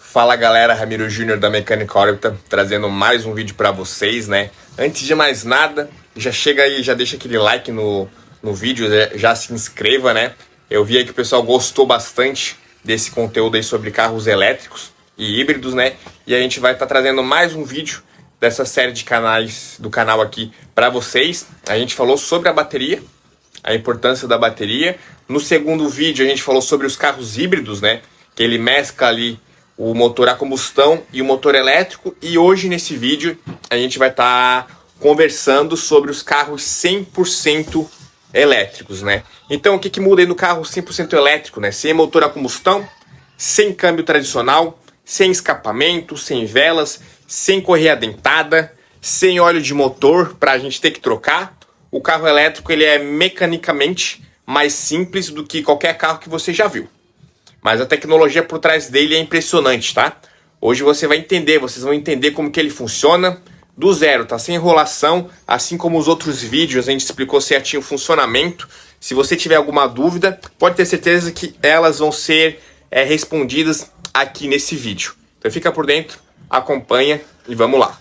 Fala galera, Ramiro Júnior da Mecânica Órbita, trazendo mais um vídeo para vocês, né? Antes de mais nada, já chega aí, já deixa aquele like no vídeo, já se inscreva, né? Eu vi aí que o pessoal gostou bastante desse conteúdo aí sobre carros elétricos e híbridos, né? E a gente vai estar trazendo mais um vídeo dessa série de canais do canal aqui para vocês. A gente falou sobre a bateria, a importância da bateria. No segundo vídeo a gente falou sobre os carros híbridos, né? Que ele mescla ali o motor a combustão e o motor elétrico. E hoje nesse vídeo a gente vai estar conversando sobre os carros 100% elétricos, né? Então o que muda aí no carro 100% elétrico, né? Sem motor a combustão, sem câmbio tradicional, sem escapamento, sem velas, sem correia dentada, sem óleo de motor para a gente ter que trocar. O carro elétrico ele é mecanicamente mais simples do que qualquer carro que você já viu. Mas a tecnologia por trás dele é impressionante, tá? Hoje você vai entender, vocês vão entender como que ele funciona do zero, tá? Sem enrolação, assim como os outros vídeos a gente explicou certinho o funcionamento. Se você tiver alguma dúvida, pode ter certeza que elas vão ser respondidas aqui nesse vídeo. Então fica por dentro, acompanha e vamos lá.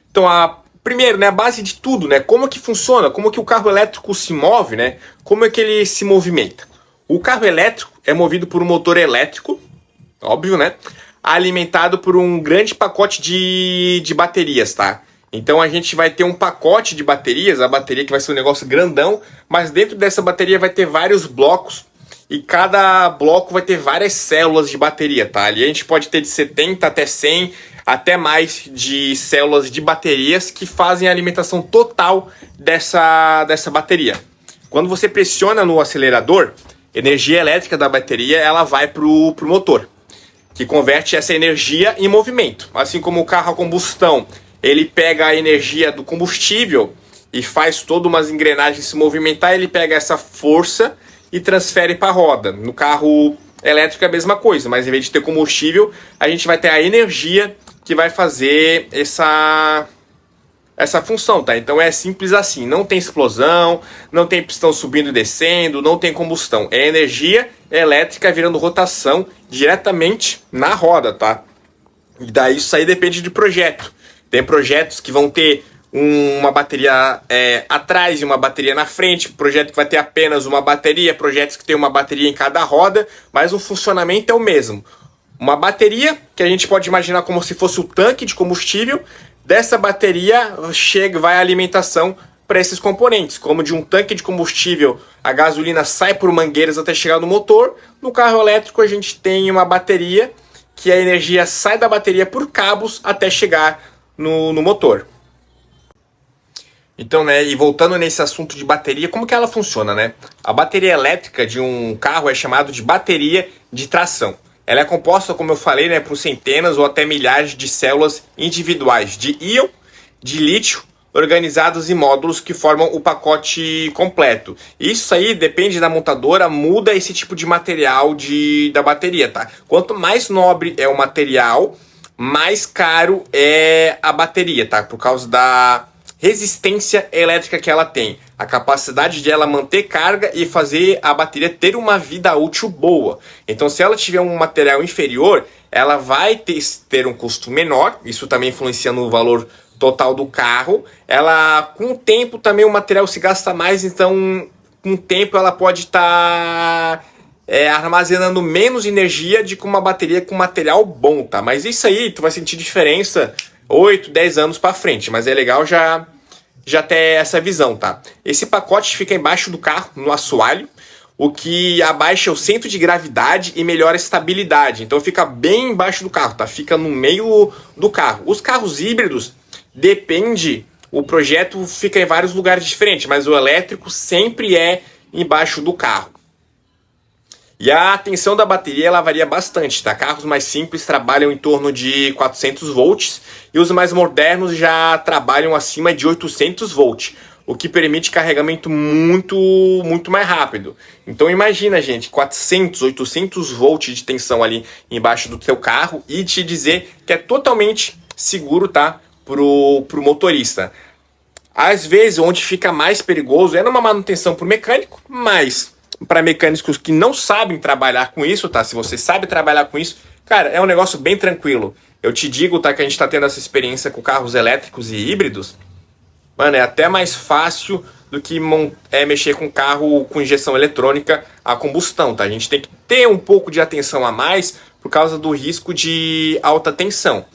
Então primeiro, né, a base de tudo, né, como que funciona, como que o carro elétrico se move, né, como é que ele se movimenta. O carro elétrico é movido por um motor elétrico, óbvio, né, alimentado por um grande pacote de baterias, tá? Então a gente vai ter um pacote de baterias, a bateria que vai ser um negócio grandão, mas dentro dessa bateria vai ter vários blocos e cada bloco vai ter várias células de bateria, tá? Ali a gente pode ter de 70 até 100, até mais de células de baterias que fazem a alimentação total dessa bateria. Quando você pressiona no acelerador, a energia elétrica da bateria ela vai pro motor, que converte essa energia em movimento. Assim como o carro a combustão, ele pega a energia do combustível e faz todas umas engrenagens se movimentar, ele pega essa força e transfere para a roda. No carro elétrico é a mesma coisa, mas em vez de ter combustível, a gente vai ter a energia que vai fazer essa função, tá? Então é simples assim, não tem explosão, não tem pistão subindo e descendo, não tem combustão. É energia elétrica virando rotação diretamente na roda, tá? E daí isso aí depende de projeto. Tem projetos que vão ter uma bateria atrás e uma bateria na frente, projeto que vai ter apenas uma bateria, projetos que tem uma bateria em cada roda, mas o funcionamento é o mesmo. Uma bateria que a gente pode imaginar como se fosse o tanque de combustível. Dessa bateria vai a alimentação para esses componentes, como de um tanque de combustível, a gasolina sai por mangueiras até chegar no motor. No carro elétrico a gente tem uma bateria que a energia sai da bateria por cabos até chegar no motor. Então, né, e voltando nesse assunto de bateria, como que ela funciona, né? A bateria elétrica de um carro é chamada de bateria de tração. Ela é composta, como eu falei, né, por centenas ou até milhares de células individuais de íon, de lítio, organizadas em módulos que formam o pacote completo. Isso aí depende da montadora, muda esse tipo de material da bateria, tá? Quanto mais nobre é o material, mais caro é a bateria, tá? Por causa da resistência elétrica que ela tem, a capacidade de ela manter carga e fazer a bateria ter uma vida útil boa. Então se ela tiver um material inferior, ela vai ter um custo menor, isso também influencia no valor total do carro. Com o tempo também o material se gasta mais, então com o tempo ela pode estar armazenando menos energia de que uma bateria com material bom, tá? Mas isso aí tu vai sentir diferença 8, 10 anos para frente, mas é legal já ter essa visão, tá? Esse pacote fica embaixo do carro, no assoalho, o que abaixa o centro de gravidade e melhora a estabilidade. Então fica bem embaixo do carro, tá? Fica no meio do carro. Os carros híbridos, o projeto fica em vários lugares diferentes, mas o elétrico sempre é embaixo do carro. E a tensão da bateria ela varia bastante, tá? Carros mais simples trabalham em torno de 400 volts e os mais modernos já trabalham acima de 800 volts, o que permite carregamento muito mais rápido. Então imagina, gente, 400, 800 volts de tensão ali embaixo do teu carro e te dizer que é totalmente seguro, tá? Pro motorista. Às vezes, onde fica mais perigoso é numa manutenção pro mecânico, mas para mecânicos que não sabem trabalhar com isso, tá? Se você sabe trabalhar com isso, cara, é um negócio bem tranquilo. Eu te digo, tá, que a gente tá tendo essa experiência com carros elétricos e híbridos. Mano, é até mais fácil do que mexer com carro com injeção eletrônica a combustão, tá? A gente tem que ter um pouco de atenção a mais por causa do risco de alta tensão.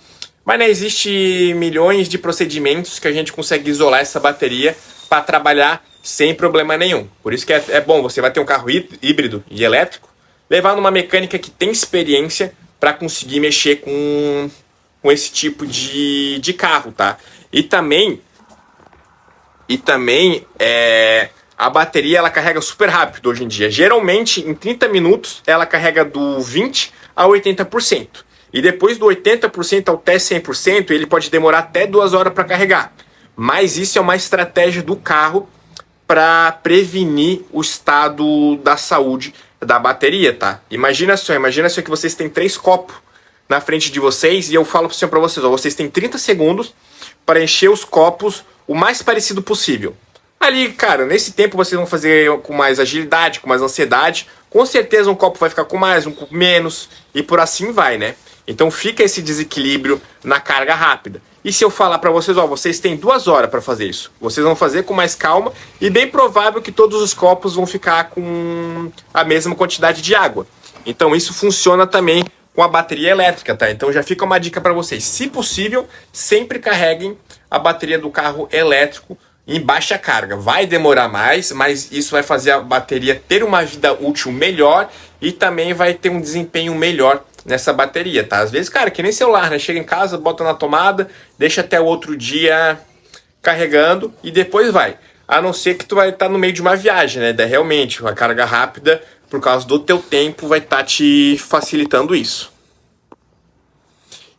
Mas, né, existe milhões de procedimentos que a gente consegue isolar essa bateria para trabalhar sem problema nenhum. Por isso que é bom, você vai ter um carro híbrido e elétrico, levar numa mecânica que tem experiência para conseguir mexer com esse tipo de carro, tá? E também a bateria ela carrega super rápido hoje em dia. Geralmente, em 30 minutos, ela carrega do 20% a 80%. E depois do 80% até 100%, ele pode demorar até 2 horas para carregar. Mas isso é uma estratégia do carro para prevenir o estado da saúde da bateria, tá? Imagina só que vocês têm 3 copos na frente de vocês e eu falo para vocês, ó, vocês têm 30 segundos para encher os copos o mais parecido possível. Ali, cara, nesse tempo vocês vão fazer com mais agilidade, com mais ansiedade. Com certeza um copo vai ficar com mais, um com menos e por assim vai, né? Então fica esse desequilíbrio na carga rápida. E se eu falar para vocês, ó, vocês têm 2 horas para fazer isso. Vocês vão fazer com mais calma e bem provável que todos os copos vão ficar com a mesma quantidade de água. Então isso funciona também com a bateria elétrica, tá? Então já fica uma dica para vocês. Se possível, sempre carreguem a bateria do carro elétrico em baixa carga. Vai demorar mais, mas isso vai fazer a bateria ter uma vida útil melhor e também vai ter um desempenho melhor nessa bateria, tá? Às vezes, cara, que nem celular, né? Chega em casa, bota na tomada, deixa até o outro dia carregando e depois vai. A não ser que tu vai estar no meio de uma viagem, né? Daí realmente, a carga rápida, por causa do teu tempo, vai estar te facilitando isso.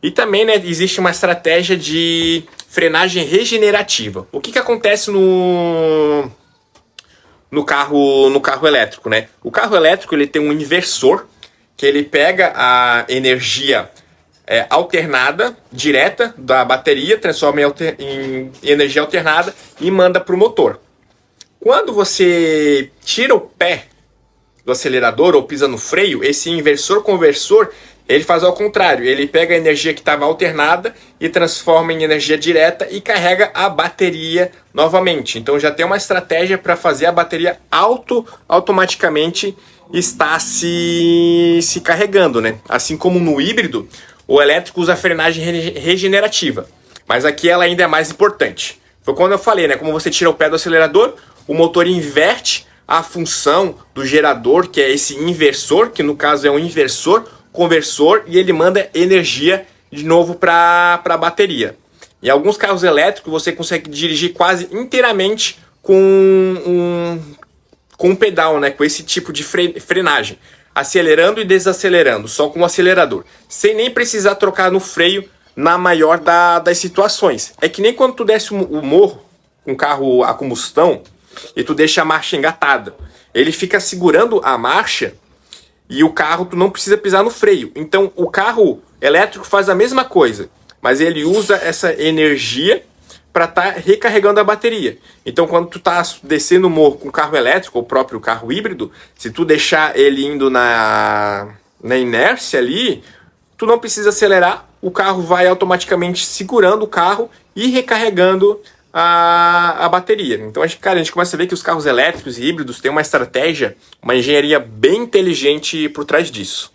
E também, né, existe uma estratégia de frenagem regenerativa. O que acontece no carro elétrico, né? O carro elétrico ele tem um inversor que ele pega a energia alternada, direta da bateria, transforma em energia alternada e manda para o motor. Quando você tira o pé do acelerador ou pisa no freio, esse inversor-conversor ele faz ao contrário, ele pega a energia que estava alternada e transforma em energia direta e carrega a bateria novamente. Então já tem uma estratégia para fazer a bateria automaticamente estar se carregando, né? Assim como no híbrido, o elétrico usa a frenagem regenerativa, mas aqui ela ainda é mais importante. Foi quando eu falei, né? Como você tira o pé do acelerador, o motor inverte a função do gerador, que é esse inversor, que no caso é um inversor conversor, e ele manda energia de novo para a bateria. Em alguns carros elétricos você consegue dirigir quase inteiramente com um pedal, né, com esse tipo de frenagem, acelerando e desacelerando, só com o acelerador, sem nem precisar trocar no freio na maior das situações. É que nem quando tu desce o morro com carro a combustão e tu deixa a marcha engatada. Ele fica segurando a marcha e o carro tu não precisa pisar no freio. Então o carro elétrico faz a mesma coisa, mas ele usa essa energia para estar recarregando a bateria. Então quando tu tá descendo o morro com o carro elétrico, ou o próprio carro híbrido, se tu deixar ele indo na inércia ali, tu não precisa acelerar, o carro vai automaticamente segurando o carro e recarregando a bateria. Então, cara, a gente começa a ver que os carros elétricos e híbridos têm uma estratégia, uma engenharia bem inteligente por trás disso.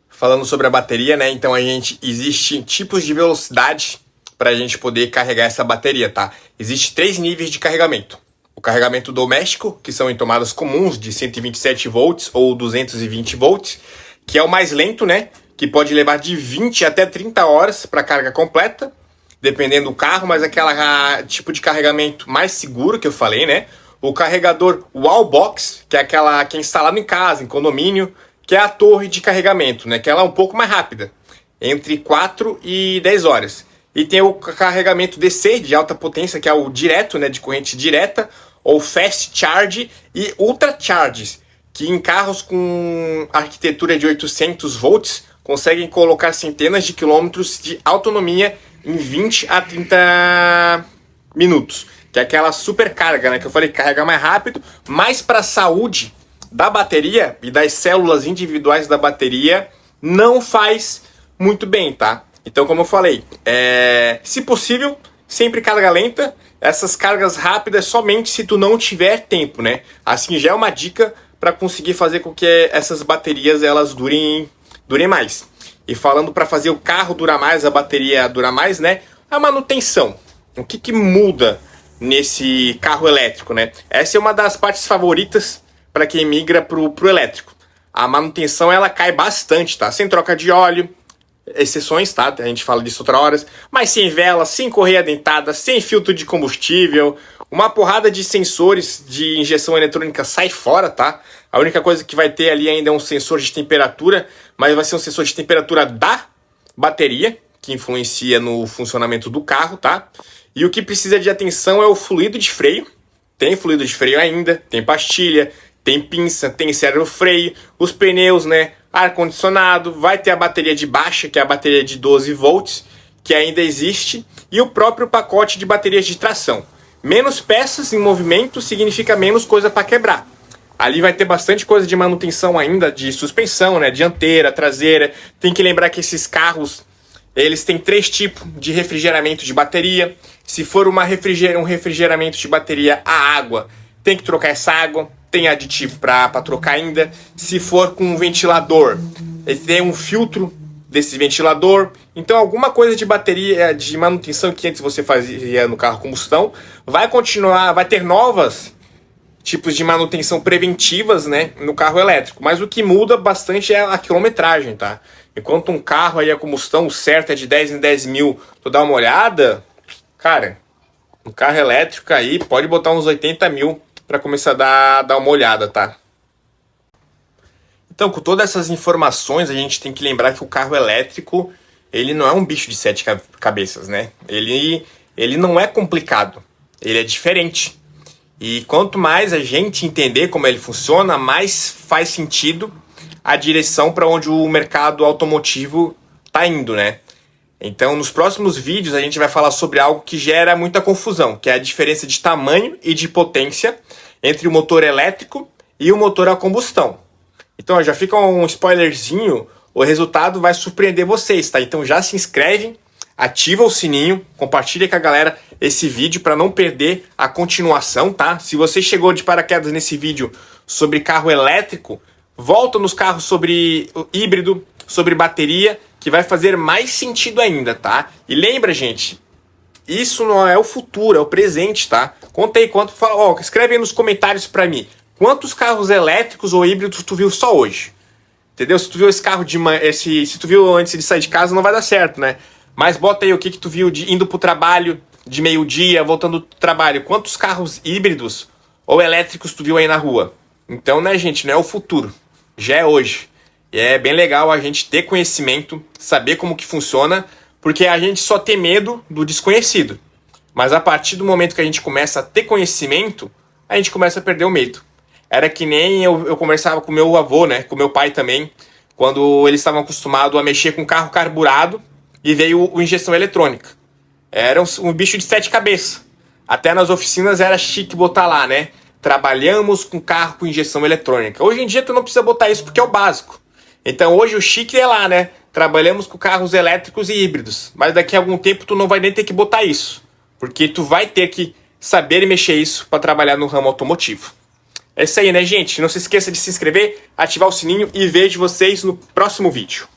Falando sobre a bateria, né? Então, existe tipos de velocidade para a gente poder carregar essa bateria, tá? Existem 3 níveis de carregamento. O carregamento doméstico, que são em tomadas comuns de 127 volts ou 220 volts, que é o mais lento, né? Que pode levar de 20 até 30 horas para carga completa, dependendo do carro, mas aquele tipo de carregamento mais seguro que eu falei, né? O carregador Wallbox, que é aquela que é instalado em casa, em condomínio, que é a torre de carregamento, né? Que ela é um pouco mais rápida, entre 4 e 10 horas. E tem o carregamento DC, de alta potência, que é o direto, né? De corrente direta, ou Fast Charge e Ultra Charge, que em carros com arquitetura de 800 volts conseguem colocar centenas de quilômetros de autonomia em 20 a 30 minutos, que é aquela super carga, né, que eu falei, que carrega mais rápido, mais para a saúde da bateria e das células individuais da bateria não faz muito bem, tá? Então, como eu falei, se possível, sempre carga lenta. Essas cargas rápidas somente se tu não tiver tempo, né? Assim já é uma dica para conseguir fazer com que essas baterias elas durem mais. E falando para fazer o carro durar mais, a bateria durar mais, né? A manutenção. O que muda nesse carro elétrico, né? Essa é uma das partes favoritas para quem migra pro elétrico. A manutenção ela cai bastante, tá? Sem troca de óleo, exceções, tá? A gente fala disso outra hora, mas sem vela, sem correia dentada, sem filtro de combustível, uma porrada de sensores de injeção eletrônica sai fora, tá? A única coisa que vai ter ali ainda é um sensor de temperatura, mas vai ser um sensor de temperatura da bateria, que influencia no funcionamento do carro, tá? E o que precisa de atenção é o fluido de freio. Tem fluido de freio ainda, tem pastilha, tem pinça, tem servo-freio, os pneus, né? Ar-condicionado, vai ter a bateria de baixa, que é a bateria de 12 volts, que ainda existe, e o próprio pacote de baterias de tração. Menos peças em movimento significa menos coisa para quebrar. Ali vai ter bastante coisa de manutenção ainda, de suspensão, né? Dianteira, traseira. Tem que lembrar que esses carros, eles têm 3 tipos de refrigeramento de bateria. Se for um refrigeramento de bateria a água, tem que trocar essa água. Tem aditivo para trocar ainda. Se for com um ventilador, ele tem um filtro desse ventilador. Então alguma coisa de bateria, de manutenção que antes você fazia no carro combustão, vai continuar, vai ter novos tipos de manutenção preventivas, né, no carro elétrico. Mas o que muda bastante é a quilometragem, tá? Enquanto um carro aí a combustão, o certo é de 10 em 10 mil, tu dá uma olhada, cara, um carro elétrico aí pode botar uns 80 mil para começar a dar uma olhada, tá? Então, com todas essas informações, a gente tem que lembrar que o carro elétrico, ele não é um bicho de 7 cabeças, né? Ele não é complicado, ele é diferente. E quanto mais a gente entender como ele funciona, mais faz sentido a direção para onde o mercado automotivo tá indo, né? Então, nos próximos vídeos, a gente vai falar sobre algo que gera muita confusão, que é a diferença de tamanho e de potência entre o motor elétrico e o motor a combustão. Então, já fica um spoilerzinho, o resultado vai surpreender vocês, tá? Então, já se inscreve, ativa o sininho, compartilha com a galera esse vídeo para não perder a continuação, tá? Se você chegou de paraquedas nesse vídeo sobre carro elétrico, volta nos carros sobre híbrido, sobre bateria, que vai fazer mais sentido ainda, tá? E lembra, gente, isso não é o futuro, é o presente, tá? Conta aí quanto, escreve aí nos comentários pra mim, quantos carros elétricos ou híbridos tu viu só hoje? Entendeu? Se tu viu esse carro se tu viu antes de sair de casa, não vai dar certo, né? Mas bota aí o que tu viu indo pro trabalho, de meio-dia, voltando do trabalho. Quantos carros híbridos ou elétricos tu viu aí na rua? Então, né, gente, não é o futuro, já é hoje. E é bem legal a gente ter conhecimento, saber como que funciona, porque a gente só tem medo do desconhecido. Mas a partir do momento que a gente começa a ter conhecimento, a gente começa a perder o medo. Era que nem eu conversava com meu avô, né, com meu pai também, quando eles estavam acostumados a mexer com carro carburado e veio o injeção eletrônica. Era um bicho de 7 cabeças. Até nas oficinas era chique botar lá, né? Trabalhamos com carro com injeção eletrônica. Hoje em dia tu não precisa botar isso porque é o básico. Então hoje o chique é lá, né? Trabalhamos com carros elétricos e híbridos. Mas daqui a algum tempo tu não vai nem ter que botar isso. Porque tu vai ter que saber mexer isso para trabalhar no ramo automotivo. É isso aí, né, gente? Não se esqueça de se inscrever, ativar o sininho e vejo vocês no próximo vídeo.